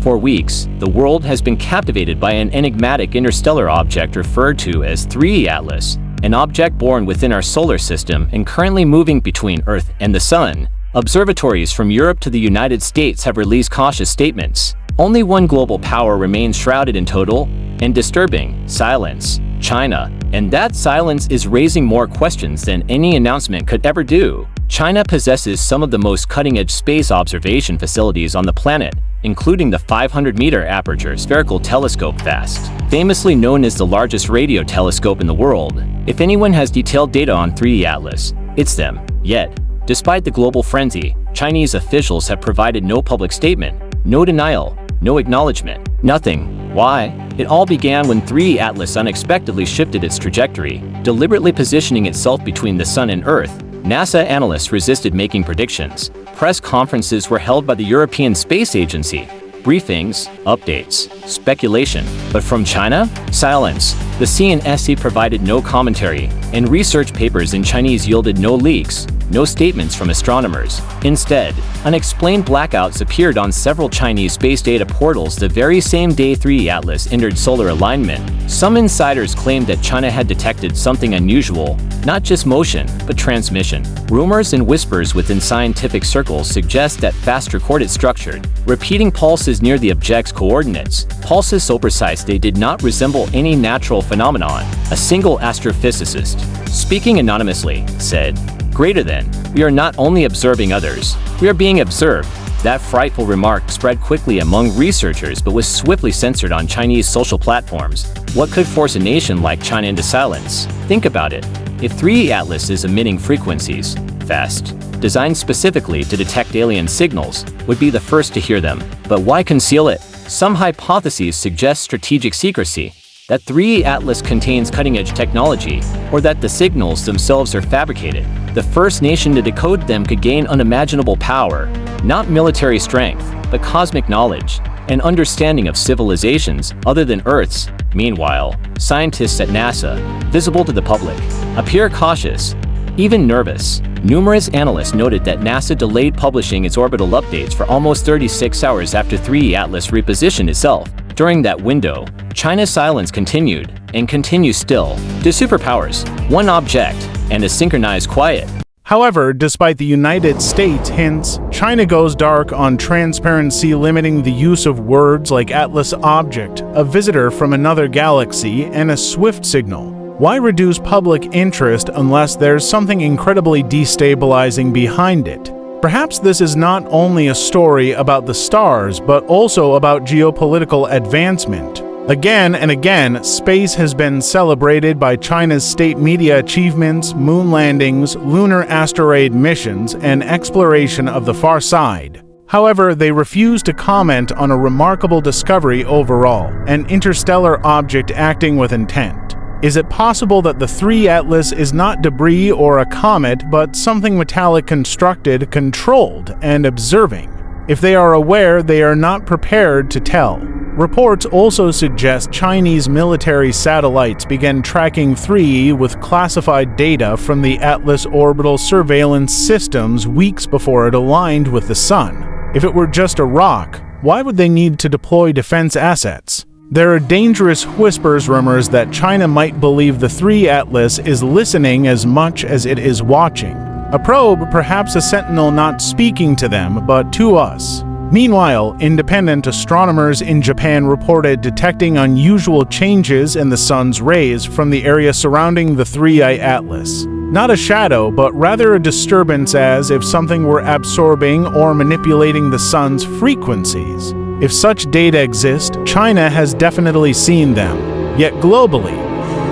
For weeks, the world has been captivated by an enigmatic interstellar object referred to as 3E Atlas, an object born within our solar system and currently moving between Earth and the Sun. Observatories from Europe to the United States have released cautious statements. Only one global power remains shrouded in total and disturbing silence: China. And that silence is raising more questions than any announcement could ever do. China possesses some of the most cutting-edge space observation facilities on the planet, including the 500-meter aperture spherical telescope FAST, famously known as the largest radio telescope in the world. If anyone has detailed data on 3E Atlas, it's them. Yet, despite the global frenzy, Chinese officials have provided no public statement, no denial, no acknowledgement, nothing. Why? It all began when 3E Atlas unexpectedly shifted its trajectory, deliberately positioning itself between the Sun and Earth. NASA analysts resisted making predictions. Press conferences were held by the European Space Agency. Briefings, updates, speculation. But from China? Silence. The CNSA provided no commentary, and research papers in Chinese yielded no leaks, no statements from astronomers. Instead, unexplained blackouts appeared on several Chinese space data portals the very same day 3E Atlas entered solar alignment. Some insiders claimed that China had detected something unusual, not just motion, but transmission. Rumors and whispers within scientific circles suggest that FAST recorded structured, repeating pulses near the object's coordinates. Pulses so precise they did not resemble any natural phenomenon. A single astrophysicist, speaking anonymously, said, "Greater than, we are not only observing others, we are being observed." That frightful remark spread quickly among researchers but was swiftly censored on Chinese social platforms. What could force a nation like China into silence? Think about it. If 3E Atlas is emitting frequencies, FAST, designed specifically to detect alien signals, would be the first to hear them. But why conceal it? Some hypotheses suggest strategic secrecy, that 3E Atlas contains cutting-edge technology, or that the signals themselves are fabricated. The first nation to decode them could gain unimaginable power, not military strength, but cosmic knowledge, and understanding of civilizations other than Earth's. Meanwhile, scientists at NASA, visible to the public, appear cautious, even nervous. Numerous analysts noted that NASA delayed publishing its orbital updates for almost 36 hours after 3E Atlas repositioned itself. During that window, China's silence continued, and continues still. Two superpowers, one object, and a synchronized quiet. However, despite the United States hints, China goes dark on transparency, limiting the use of words like Atlas object, a visitor from another galaxy, and a swift signal. Why reduce public interest unless there's something incredibly destabilizing behind it? Perhaps this is not only a story about the stars, but also about geopolitical advancement. Again and again, space has been celebrated by China's state media achievements, moon landings, lunar asteroid missions, and exploration of the far side. However, they refuse to comment on a remarkable discovery overall, an interstellar object acting with intent. Is it possible that the 3E Atlas is not debris or a comet, but something metallic constructed, controlled, and observing? If they are aware, they are not prepared to tell. Reports also suggest Chinese military satellites began tracking 3E with classified data from the Atlas orbital surveillance systems weeks before it aligned with the Sun. If it were just a rock, why would they need to deploy defense assets? There are dangerous rumors that China might believe the 3E Atlas is listening as much as it is watching. A probe, perhaps a sentinel not speaking to them, but to us. Meanwhile, independent astronomers in Japan reported detecting unusual changes in the sun's rays from the area surrounding the 3E Atlas. Not a shadow, but rather a disturbance, as if something were absorbing or manipulating the sun's frequencies. If such data exist, China has definitely seen them. Yet globally,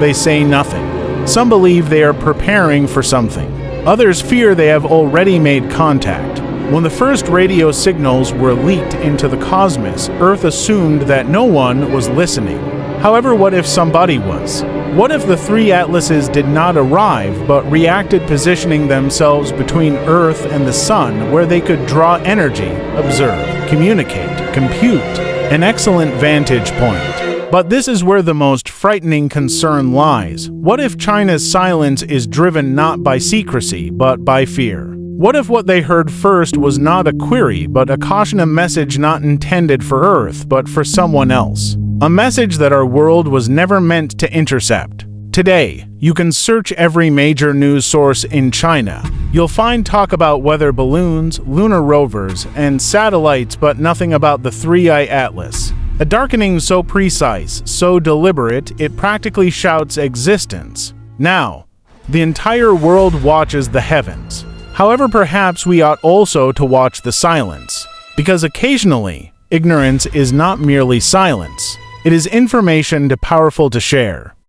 they say nothing. Some believe they are preparing for something. Others fear they have already made contact. When the first radio signals were leaked into the cosmos, Earth assumed that no one was listening. However, what if somebody was? What if the 3 Atlases did not arrive, but reacted, positioning themselves between Earth and the Sun, where they could draw energy, observe, communicate, compute? An excellent vantage point. But this is where the most frightening concern lies. What if China's silence is driven not by secrecy, but by fear? What if what they heard first was not a query, but a caution, a message not intended for Earth, but for someone else? A message that our world was never meant to intercept. Today, you can search every major news source in China. You'll find talk about weather balloons, lunar rovers, and satellites, but nothing about the three-eye atlas. A darkening so precise, so deliberate, it practically shouts existence. Now, the entire world watches the heavens. However, perhaps we ought also to watch the silence, because occasionally, ignorance is not merely silence. It is information too powerful to share.